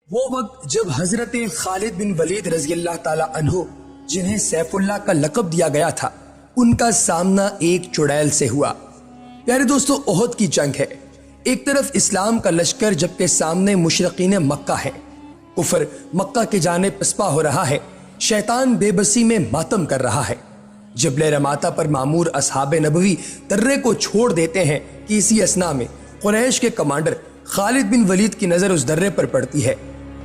वो वक्त जब हजरत खालिद बिन वलीद रजी अल्लाह ताला अन्हु, जिन्हें सैफुल्लाह का लक़ब दिया गया था, उनका सामना एक चुड़ैल से हुआ। प्यारे दोस्तों, ओहद की जंग है। एक तरफ इस्लाम का लश्कर जबकि सामने मुशरिकीन मक्का है। कुफर मक्का के जाने पसपा हो रहा है। शैतान बेबसी में मातम कर रहा है। जबले रमाता पर मामूर असहाबे नबवी दर्रे को छोड़ देते हैं कि इसी असना में कुरैश के कमांडर खालिद बिन वलीद की नजर उस दर्रे पर पड़ती है।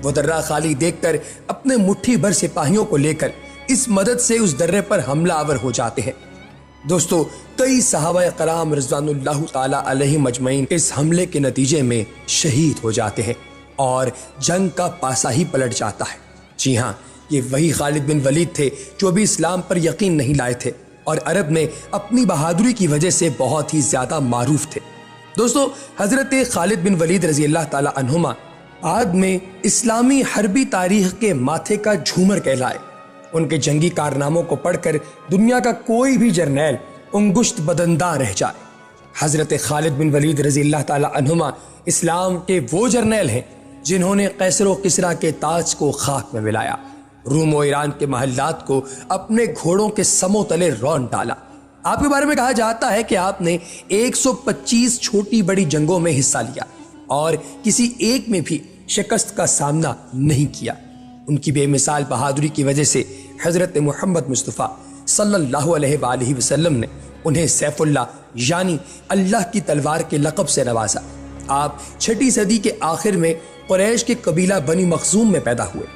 वो दर्रा खाली देखकर अपने मुट्ठी भर सिपाहियों को लेकर इस मदद से उस दर्रे पर हमला आवर हो जाते हैं। दोस्तों, कई सहाबा कराम रिज़वानुल्लाह ताला अलैहिम अजमईन इस हमले के नतीजे में शहीद हो जाते हैं और जंग का पासा ही पलट जाता है। जी हाँ, ये वही खालिद बिन वलीद थे जो भी इस्लाम पर यकीन नहीं लाए थे और अरब में अपनी बहादुरी की वजह से बहुत ही ज्यादा मारूफ थे। दोस्तों, हजरत खालिद बिन वलीद रजी अल्लाह ताला अन्हुमा बाद में इस्लामी हरबी तारीख के माथे का झूमर कहलाए। उनके जंगी कारनामों को पढ़कर दुनिया का कोई भी जर्नैल उंगुश्त बदनदार रह जाए। हजरत खालिद बिन वलीद रजी अल्लाह ताला अन्हुमा इस्लाम के वो जर्नैल हैं जिन्होंने कैसर व किसरा के ताज को खाक में मिलाया, रूम और ईरान के महल्लात को अपने घोड़ों के समों तले रौंद डाला। आपके बारे में कहा जाता है कि आपने 125 छोटी बड़ी जंगों में हिस्सा लिया और किसी एक में भी शिकस्त का सामना नहीं किया। उनकी बेमिसाल बहादुरी की वजह से हजरत मोहम्मद मुस्तफ़ा सल्लल्लाहु अलैहि वसल्लम ने उन्हें सैफुल्लाह यानी अल्लाह की तलवार के लक़ब से नवाजा। आप 6वीं सदी के आखिर में कुरैश के कबीला बनी मखजूम में पैदा हुए।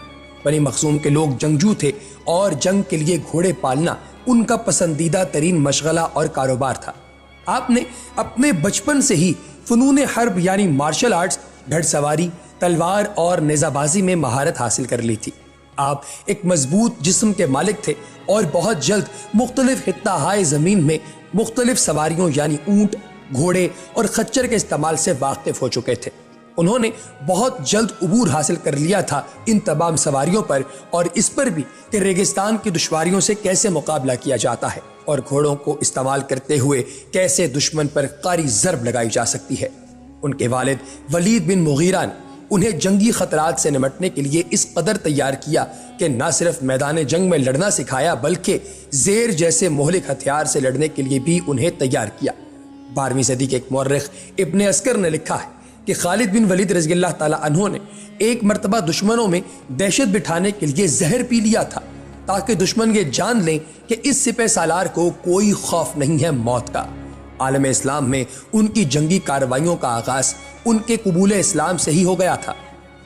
बनी मखजूम के लोग जंगजू थे और जंग के लिए घोड़े पालना उनका पसंदीदा तरीन मशगला और कारोबार था। आपने अपने बचपन से ही फ़नून हर्ब यानी मार्शल आर्ट्स, घड़सवारी, तलवार और नेज़ाबाजी में महारत हासिल कर ली थी। आप एक मजबूत जिस्म के मालिक थे और बहुत जल्द मुख्तलिफ हित्ताहाए ज़मीन में मुख्तलिफ सवारियों यानी ऊँट, घोड़े और खच्चर के इस्तेमाल से वाकिफ हो चुके थे। उन्होंने बहुत जल्द उबूर हासिल कर लिया था इन तमाम सवारियों पर और इस पर भी कि रेगिस्तान की दुश्वारियों से कैसे मुकाबला किया जाता है और घोड़ों को इस्तेमाल करते हुए कैसे दुश्मन पर कारी ज़रब लगाई जा सकती है। उनके वालिद वलीद बिन मुगीरा ने उन्हें जंगी खतरात से निपटने के लिए इस कदर तैयार किया कि न सिर्फ मैदान जंग में लड़ना सिखाया बल्कि ज़ेर जैसे मोहलिक हथियार से लड़ने के लिए भी उन्हें तैयार किया। 12वीं सदी के एक मौर्रिख इब्न अस्कर ने लिखा है कि खालिद बिन वलीद रज़ी अल्लाह ताला अन्हु ने एक मरतबा दुश्मनों में दहशत बिठाने के लिए जहर पी लिया था ताकि दुश्मन ये जान लें कि इस सिपह सालार को कोई खौफ नहीं है मौत का। आलम इस्लाम में उनकी जंगी कार्रवाइयों का आगाज उनके कबूल इस्लाम से ही हो गया था।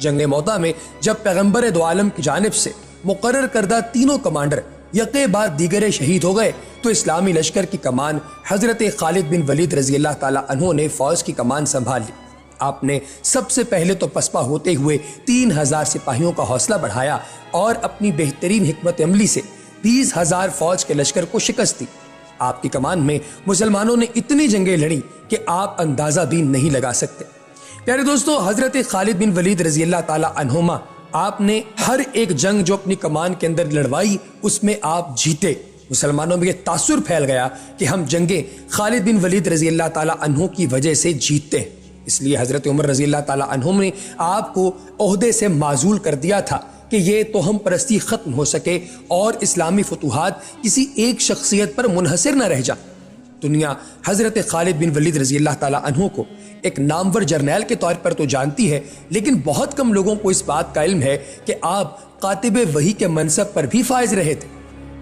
जंग मौता में जब पैगम्बर दो आलम की जानिब से मुकर्रर करदा तीनों कमांडर यके बाद दीगरे शहीद हो गए तो इस्लामी लश्कर की कमान हजरत खालिद बिन वलीद रजी अल्लाह ताला अन्हु ने फौज की कमान संभाल ली। आपने सबसे पहले तो पसपा होते हुए 3000 सिपाहियों का हौसला बढ़ाया और अपनी बेहतरीन हिकमत अमली से 20,000 फौज के लश्कर को शिकस्त दी। आपकी कमान में मुसलमानों ने इतनी जंगें लड़ी कि आप अंदाजा भी नहीं लगा सकते। प्यारे दोस्तों, हजरत खालिद बिन वलीद रजी अल्लाह ताला अन्हुमा आपने हर एक जंग जो अपनी कमान के अंदर लड़वाई उसमें आप जीते। मुसलमानों में यह तासुर फैल गया कि हम जंगें खालिद बिन वलीद रजी अल्लाह ताला अन्हु की वजह से जीतते हैं। इसलिए हजरत उमर रजी अल्लाह ताला अन्हु ने आपको ओहदे से माजूल कर दिया था कि ये तो हम परस्ती खत्म हो सके और इस्लामी फतूहात किसी एक शख्सियत पर मुनहसर न रह जाए। दुनिया हजरत खालिद बिन वलीद रजी अल्लाह ताला अन्हु को एक नामवर जर्नैल के तौर पर तो जानती है, लेकिन बहुत कम लोगों को इस बात का इल्म है कि आप कातिबे वही के मनसब पर भी फायज रहे थे।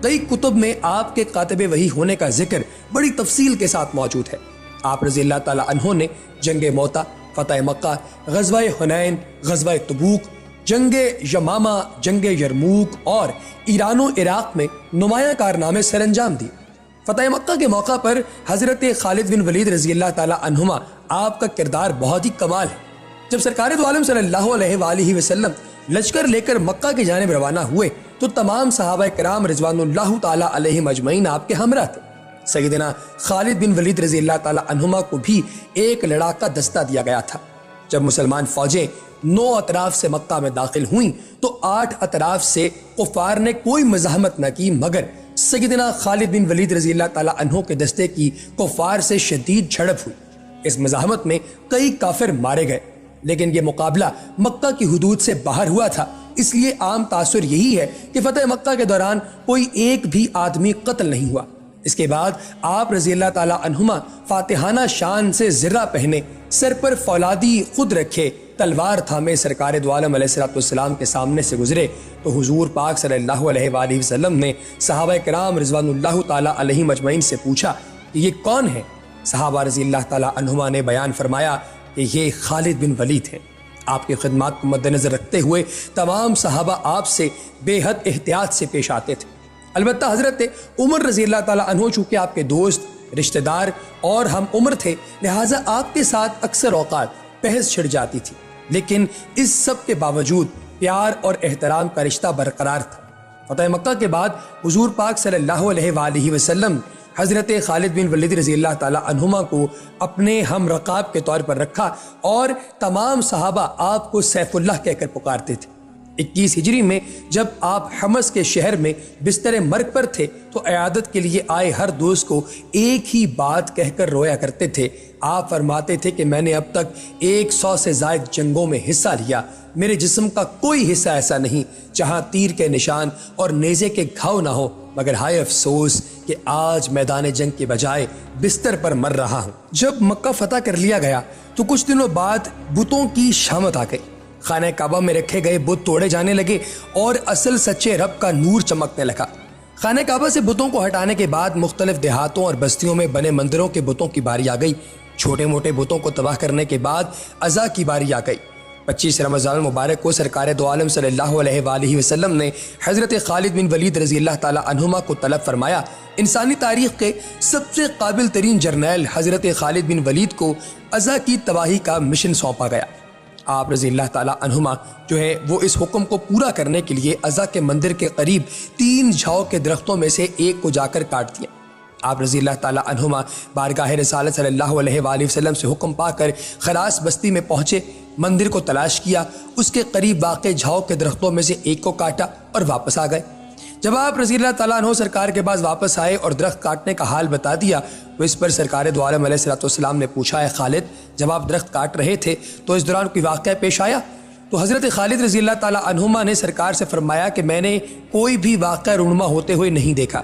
कई कुतुब में आपके कातिबे वही होने का जिक्र बड़ी तफसील के साथ मौजूद है। आप रजी अल्लाह ताला अन्हु ने जंगे मौता, फतह मक्का, गज़वाए हुनैन, गज़वाए तबूक, जंगे यमामा, जंगे यरमूक और ईरान इराक में नुमाया कारनामे सरअंजाम दिए। फतह मक्का के मौका पर हजरत खालिद बिन वलीद रजी अल्लाह ताला अन्हुमा आपका किरदार बहुत ही कमाल है। जब सरकार दो आलम सल्लल्लाहु अलैहि वसल्लम लश्कर लेकर मक्का की जानिब रवाना हुए तो तमाम सहाबा कराम रिज़वानुल्लाह ताला अलैहिम अजमईन आपके हमरा थे। सैयदना खालिद बिन वलीद रजी अल्लाह ताला अन्हुमा को भी एक लड़ाका दस्ता दिया गया था। जब मुसलमान फौजें 9 अतराफ से मक्का में दाखिल हुई तो 8 अतराफ से कुफार ने कोई मज़ाहमत न की, मगर सैयदना खालिद बिन वलीद रजी अल्लाह ताला अन्हु के दस्ते की कुफार से शदीद झड़प हुई। इस मज़ाहमत में कई काफिर मारे गए लेकिन यह मुकाबला मक्का की हुदूद से बाहर हुआ था, इसलिए आम तासुर यही है कि फतेह मक्का के दौरान कोई एक भी आदमी कत्ल नहीं हुआ। इसके बाद आप रज़ी अल्लाह ताला अन्हुमा फातिहाना शान से ज़िर्रा पहने, सर पर फौलादी खुद रखे, तलवार थामे सरकार दो आलम अलैहिस्सलाम के सामने से गुजरे तो हुजूर पाक सल्लल्लाहु अलैहि वसल्लम ने सहाबा किराम रिज़वानुल्लाह ताला अलैहिम अजमईन से पूछा कि ये कौन है। सहाबा रज़ी अल्लाह ताला अन्हुमा ने बयान फरमाया कि ये खालिद बिन वलीद है। आपकी खिदमत को मद्देनजर रखते हुए तमाम सहाबा आपसे बेहद एहतियात से पेश आते थे। अलबत्ता हज़रत उमर रज़ी अल्लाह ताला अन्हु चूँकि आपके दोस्त, रिश्तेदार और हम उम्र थे, लिहाजा आपके साथ अक्सर औकात बहस छिड़ जाती थी, लेकिन इस सब के बावजूद प्यार और एहतराम का रिश्ता बरकरार था। फतेह मक्का के बाद हुजूर पाक सल्लल्लाहु अलैहि वसल्लम हज़रत खालिद बिन वलीद रज़ी अल्लाह ताला अन्हुमा को अपने हम रकाब के तौर पर रखा और तमाम सहाबा आपको सैफुल्लाह कहकर पुकारते थे। 21 हिजरी में जब आप हमस के शहर में बिस्तर मर्ग पर थे तो इयादत के लिए आए हर दोस्त को एक ही बात कहकर रोया करते थे। आप फरमाते थे कि मैंने अब तक 100 से ज़ायद जंगों में हिस्सा लिया, मेरे जिस्म का कोई हिस्सा ऐसा नहीं जहां तीर के निशान और नेज़े के घाव ना हो, मगर हाय अफसोस कि आज मैदान जंग के बजाय बिस्तर पर मर रहा हूँ। जब मक्का फतह कर लिया गया तो कुछ दिनों बाद बुतों की शामत आ गई। खाने काबा में रखे गए बुत तोड़े जाने लगे और असल सच्चे रब का नूर चमकने लगा। खाने काबा से बुतों को हटाने के बाद मुख्तलिफ देहातों और बस्तियों में बने मंदिरों के बुतों की बारी आ गई। छोटे मोटे बुतों को तबाह करने के बाद अज़ा की बारी आ गई। 25 रमज़ान मुबारक को सरकार दो आलम सल्लल्लाहु अलैहि वसल्लम ने हज़रत खालिद बिन वलीद रज़ी अल्लाह ताला अन्हुमा को तलब फरमाया। इंसानी तारीख़ के सबसे काबिल तरीन जर्नैल हज़रत खालिद बिन वलीद को अज़ा की तबाही का मिशन सौंपा गया। आप रज़ी अल्लाह ताला अन्हुमा जो है वो इस हुक्म को पूरा करने के लिए अज़ा के मंदिर के करीब 3 झाओ के दरख्तों में से एक को जाकर काट दिया। आप रज़ी अल्लाह ताला अन्हुमा बारगाह रिसालत सल्लल्लाहु अलैहि वसल्लम से हुक्म पाकर खरास बस्ती में पहुँचे, मंदिर को तलाश किया, उसके करीब वाक़े झाओ के दरख्तों में से एक को काटा और वापस आ गए। जब आप रज़ी अल्लाह ताला अन्हु सरकार के पास वापस आए और दरख्त काटने का हाल बता दिया तो इस पर सरकार दो आलम अलैहिस्सलाम ने पूछा, है खालिद, जब आप दरख्त काट रहे थे तो इस दौरान कोई वाक़या पेश आया? तो हज़रत खालिद रज़ी अल्लाह ताला अन्हुमा ने सरकार से फरमाया कि मैंने कोई भी वाक़या रूनुमा होते हुए नहीं देखा।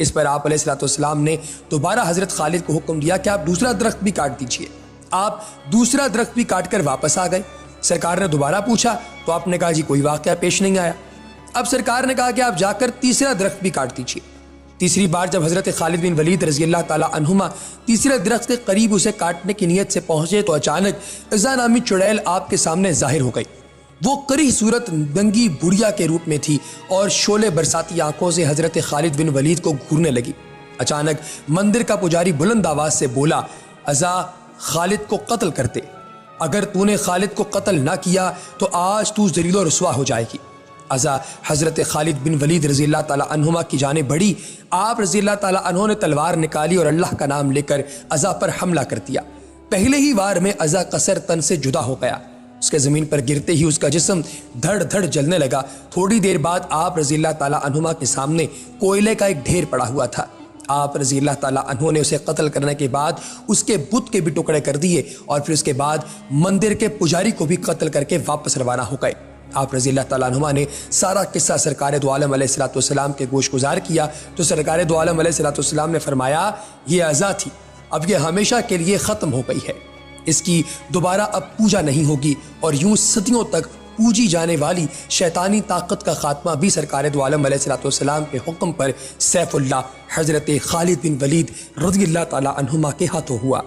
इस पर आप अलैहिस्सलाम ने दोबारा हज़रत खालिद को हुक्म दिया कि आप दूसरा दरख्त भी काट दीजिए। आप दूसरा दरख्त भी काट कर वापस आ गए। सरकार ने दोबारा पूछा तो आपने कहा जी कोई वाक़या पेश नहीं आया। अब सरकार ने कहा कि आप जाकर तीसरा दरख्त भी काट दीजिए। तीसरी बार जब हज़रत खालिद बिन वलीद रज़ी अल्लाह ताला अन्हुमा तीसरे दरख्त के करीब उसे काटने की नीयत से पहुंचे तो अचानक इज़ा नामी चुड़ैल आपके सामने जाहिर हो गई। वो करी सूरत नंगी बुढ़िया के रूप में थी और शोले बरसाती आंखों से हज़रत खालिद बिन वलीद को घूरने लगी। अचानक मंदिर का पुजारी बुलंद आवाज़ से बोला, अज़ा खालिद को कत्ल करते, अगर तूने खालिद को कत्ल ना किया तो आज तू ज़लील रुस्वा हो जाएगी। अज़ा हज़रत खालिद बिन वलीद रज़ी अल्लाह ताला अन्हुमा की जाने बढ़ी। आप रज़ी अल्लाह ताला अन्हु ने तलवार निकाली और अल्लाह का नाम लेकर अज़ा पर हमला कर दिया। पहले ही वार में अज़ा कसर तन से जुदा हो गया। उसके ज़मीन पर गिरते ही उसका जिस्म धड़ धड़ जलने लगा। थोड़ी देर बाद आप रज़ी अल्लाह ताला अन्हुमा के सामने कोयले का एक ढेर पड़ा हुआ था। आप रज़ी अल्लाह ताला अन्हु ने उसे कत्ल करने के बाद उसके बुत के भी टुकड़े कर दिए और फिर उसके बाद मंदिर के पुजारी को भी कत्ल करके वापस रवाना हो गए। आप रज़ी अल्लाह ताला अन्हुमा ने सारा किस्सा सरकार दो आलम अलैहिस्सलाम के गोश गुजार किया तो सरकार दो आलम अलैहिस्सलाम ने फरमाया, ये अज़ा थी, अब ये हमेशा के लिए ख़त्म हो गई है, इसकी दोबारा अब पूजा नहीं होगी और यूं सदियों तक पूजी जाने वाली शैतानी ताकत का खात्मा भी सरकार दो आलम अलैहिस्सलाम के हुक्म पर सैफुल्लाह हज़रत खालिद बिन वलीद रज़ी अल्लाह ताला अन्हुमा के हाथों हुआ।